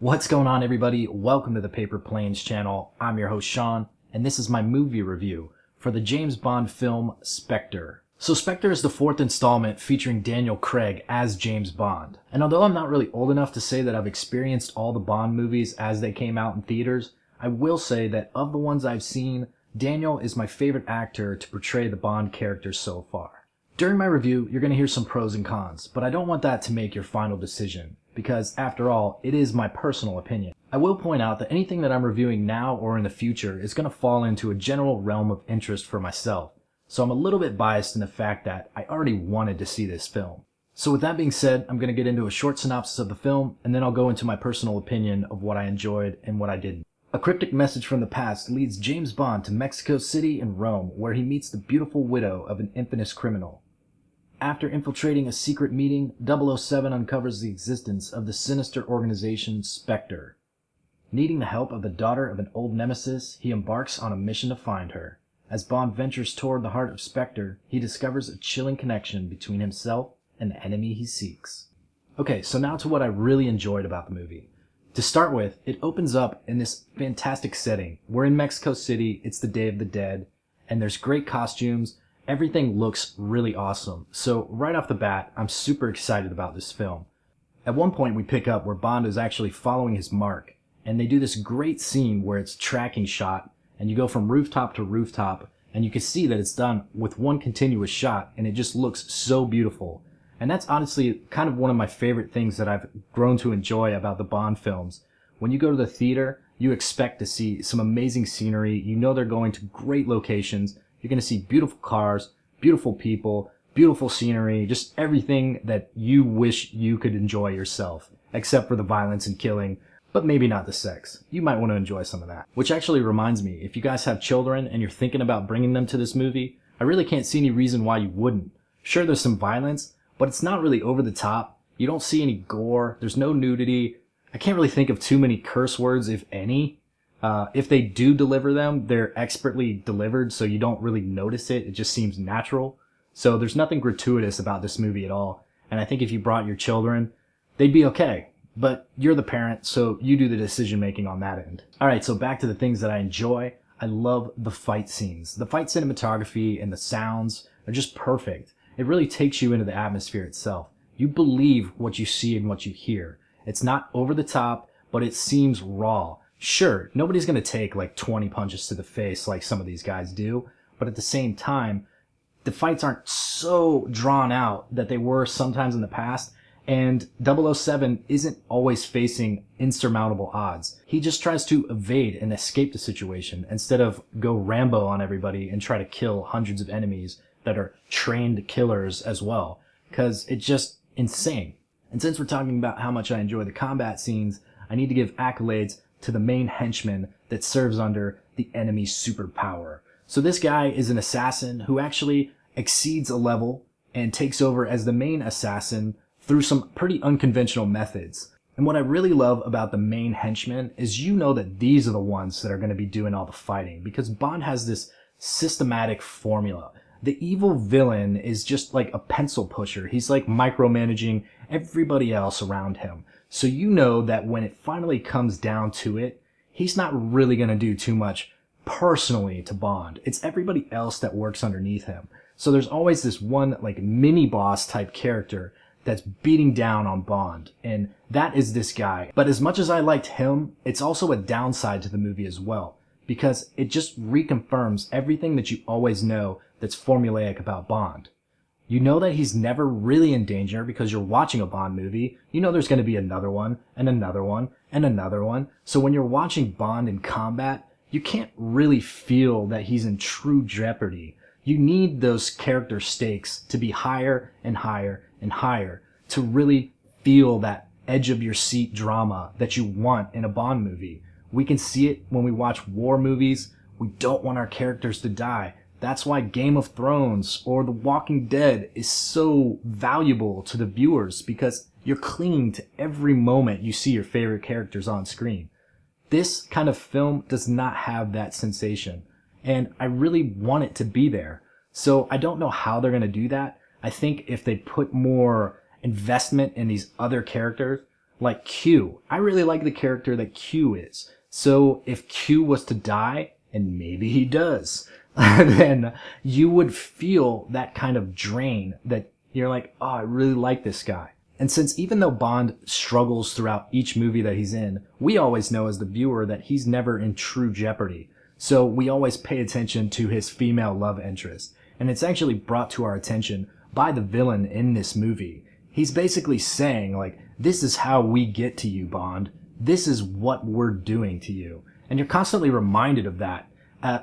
What's going on, everybody? Welcome to the Paper Planes channel. I'm your host Sean, and this is my movie review for the James Bond film Spectre. So Spectre is the fourth installment featuring Daniel Craig as James Bond. And although I'm not really old enough to say that I've experienced all the Bond movies as they came out in theaters, I will say that of the ones I've seen, Daniel is my favorite actor to portray the Bond character so far. During my review, you're going to hear some pros and cons, but I don't want that to make your final decision, because after all, it is my personal opinion. I will point out that anything that I'm reviewing now or in the future is going to fall into a general realm of interest for myself, so I'm a little bit biased in the fact that I already wanted to see this film. So with that being said, I'm going to get into a short synopsis of the film, and then I'll go into my personal opinion of what I enjoyed and what I didn't. A cryptic message from the past leads James Bond to Mexico City and Rome, where he meets the beautiful widow of an infamous criminal. After infiltrating a secret meeting, 007 uncovers the existence of the sinister organization Spectre. Needing the help of the daughter of an old nemesis, he embarks on a mission to find her. As Bond ventures toward the heart of Spectre, he discovers a chilling connection between himself and the enemy he seeks. Okay, so now to what I really enjoyed about the movie. To start with, it opens up in this fantastic setting. We're in Mexico City, it's the Day of the Dead, and there's great costumes. Everything looks really awesome. So right off the bat, I'm super excited about this film. At one point we pick up where Bond is actually following his mark, and they do this great scene where it's tracking shot, and you go from rooftop to rooftop, and you can see that it's done with one continuous shot, and it just looks so beautiful. And that's honestly kind of one of my favorite things that I've grown to enjoy about the Bond films. When you go to the theater, you expect to see some amazing scenery. You know they're going to great locations. You're going to see beautiful cars, beautiful people, beautiful scenery, just everything that you wish you could enjoy yourself, except for the violence and killing, but maybe not the sex. You might want to enjoy some of that. Which actually reminds me, if you guys have children and you're thinking about bringing them to this movie, I really can't see any reason why you wouldn't. Sure, there's some violence, but it's not really over the top. You don't see any gore. There's no nudity. I can't really think of too many curse words, if any. If they do deliver them, they're expertly delivered, so you don't really notice it. It just seems natural. So there's nothing gratuitous about this movie at all. And I think if you brought your children, they'd be okay. But you're the parent, so you do the decision making on that end. Alright, so back to the things that I enjoy. I love the fight scenes. The fight cinematography and the sounds are just perfect. It really takes you into the atmosphere itself. You believe what you see and what you hear. It's not over the top, but it seems raw. Sure, nobody's going to take like 20 punches to the face like some of these guys do, but at the same time, the fights aren't so drawn out that they were sometimes in the past, and 007 isn't always facing insurmountable odds. He just tries to evade and escape the situation instead of go Rambo on everybody and try to kill hundreds of enemies that are trained killers as well, because it's just insane. And since we're talking about how much I enjoy the combat scenes, I need to give accolades to the main henchman that serves under the enemy's superpower. So this guy is an assassin who actually exceeds a level and takes over as the main assassin through some pretty unconventional methods. And what I really love about the main henchman is you know that these are the ones that are going to be doing all the fighting, because Bond has this systematic formula. The evil villain is just like a pencil pusher. He's like micromanaging everybody else around him. So you know that when it finally comes down to it, he's not really going to do too much personally to Bond. It's everybody else that works underneath him. So there's always this one like mini boss type character that's beating down on Bond. And that is this guy. But as much as I liked him, it's also a downside to the movie as well, because it just reconfirms everything that you always know that's formulaic about Bond. You know that he's never really in danger because you're watching a Bond movie. You know there's going to be another one, and another one, and another one. So when you're watching Bond in combat, you can't really feel that he's in true jeopardy. You need those character stakes to be higher and higher and higher to really feel that edge of your seat drama that you want in a Bond movie. We can see it when we watch war movies. We don't want our characters to die. That's why Game of Thrones or The Walking Dead is so valuable to the viewers, because you're clinging to every moment you see your favorite characters on screen. This kind of film does not have that sensation, and I really want it to be there. So I don't know how they're going to do that. I think if they put more investment in these other characters, like Q. I really like the character that Q is. So if Q was to die, and maybe he does, then you would feel that kind of drain that you're like, oh, I really like this guy. And since even though Bond struggles throughout each movie that he's in, we always know as the viewer that he's never in true jeopardy. So we always pay attention to his female love interest. And it's actually brought to our attention by the villain in this movie. He's basically saying, like, this is how we get to you, Bond. This is what we're doing to you. And you're constantly reminded of that.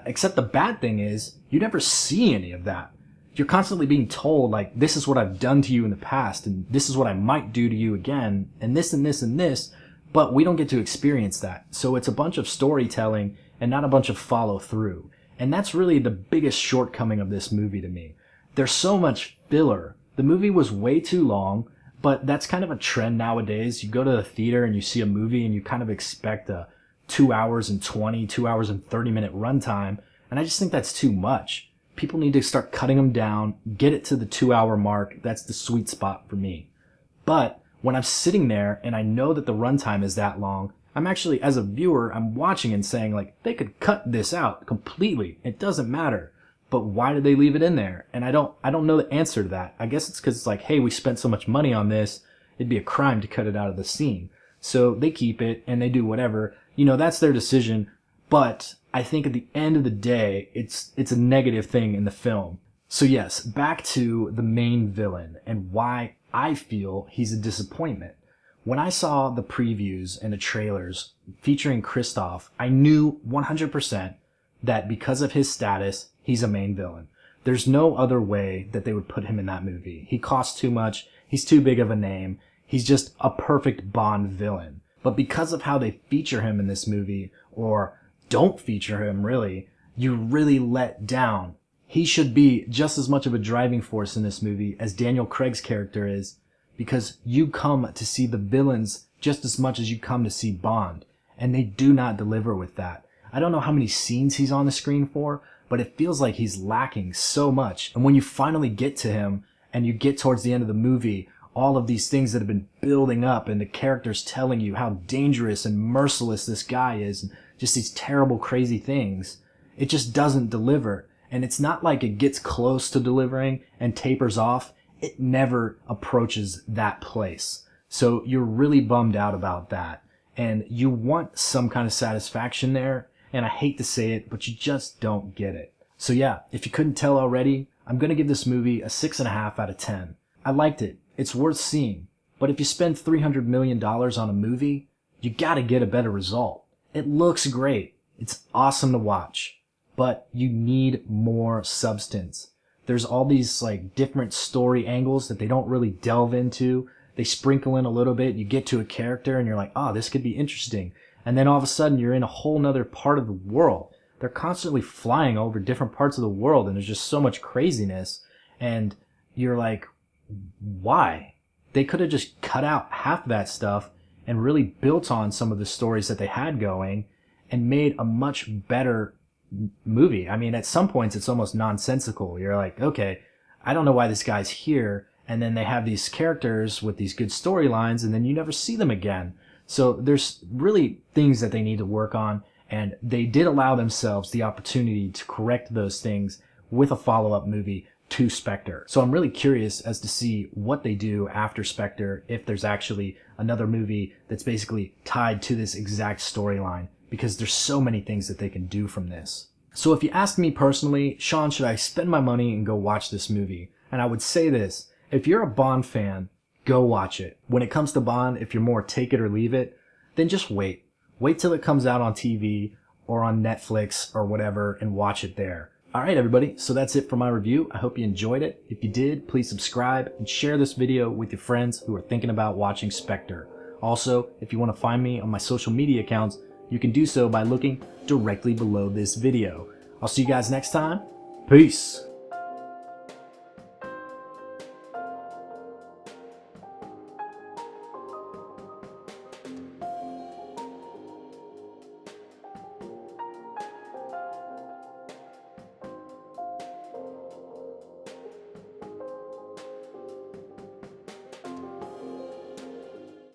Except the bad thing is, you never see any of that. You're constantly being told, like, this is what I've done to you in the past, and this is what I might do to you again, and this and this and this, but we don't get to experience that. So it's a bunch of storytelling and not a bunch of follow through. And that's really the biggest shortcoming of this movie to me. There's so much filler. The movie was way too long, but that's kind of a trend nowadays. You go to the theater and you see a movie and you kind of expect a 2 hours and 20, 2 hours and 30 minute runtime, and I just think that's too much. People need to start cutting them down, get it to the 2 hour mark. That's the sweet spot for me. But when I'm sitting there and I know that the runtime is that long, I'm actually, as a viewer, I'm watching and saying, like, they could cut this out completely. It doesn't matter. But why did they leave it in there? And I don't know the answer to that. I guess it's because it's like, hey, we spent so much money on this, it'd be a crime to cut it out of the scene. So they keep it and they do whatever. You know, that's their decision. But I think at the end of the day, it's a negative thing in the film. So yes, back to the main villain and why I feel he's a disappointment. When I saw the previews and the trailers featuring Christoph, I knew 100% that because of his status, he's a main villain. There's no other way that they would put him in that movie. He costs too much. He's too big of a name. He's just a perfect Bond villain. But because of how they feature him in this movie, or don't feature him really, you really let down. He should be just as much of a driving force in this movie as Daniel Craig's character is, because you come to see the villains just as much as you come to see Bond, and they do not deliver with that. I don't know how many scenes he's on the screen for, but it feels like he's lacking so much. And when you finally get to him, and you get towards the end of the movie, all of these things that have been building up, and the characters telling you how dangerous and merciless this guy is, and just these terrible, crazy things, it just doesn't deliver. And it's not like it gets close to delivering and tapers off. It never approaches that place. So you're really bummed out about that. And you want some kind of satisfaction there. And I hate to say it, but you just don't get it. So yeah, if you couldn't tell already, I'm going to give this movie a 6.5 out of 10. I liked it. It's worth seeing. But if you spend $300 million on a movie, you gotta get a better result. It looks great. It's awesome to watch. But you need more substance. There's all these like different story angles that they don't really delve into. They sprinkle in a little bit. You get to a character and you're like, oh, this could be interesting. And then all of a sudden you're in a whole nother part of the world. They're constantly flying over different parts of the world and there's just so much craziness. And you're like, why? They could have just cut out half of that stuff and really built on some of the stories that they had going and made a much better movie. I mean, at some points it's almost nonsensical. You're like, okay, I don't know why this guy's here. And then they have these characters with these good storylines and then you never see them again. So there's really things that they need to work on. And they did allow themselves the opportunity to correct those things with a follow-up movie to Spectre. So I'm really curious as to see what they do after Spectre, if there's actually another movie that's basically tied to this exact storyline, because there's so many things that they can do from this. So if you ask me personally, Sean, should I spend my money and go watch this movie? And I would say this, if you're a Bond fan, go watch it. When it comes to Bond, if you're more take it or leave it, then just wait. Wait till it comes out on TV or on Netflix or whatever and watch it there. Alright everybody, so that's it for my review. I hope you enjoyed it. If you did, please subscribe and share this video with your friends who are thinking about watching Spectre. Also, if you want to find me on my social media accounts, you can do so by looking directly below this video. I'll see you guys next time. Peace!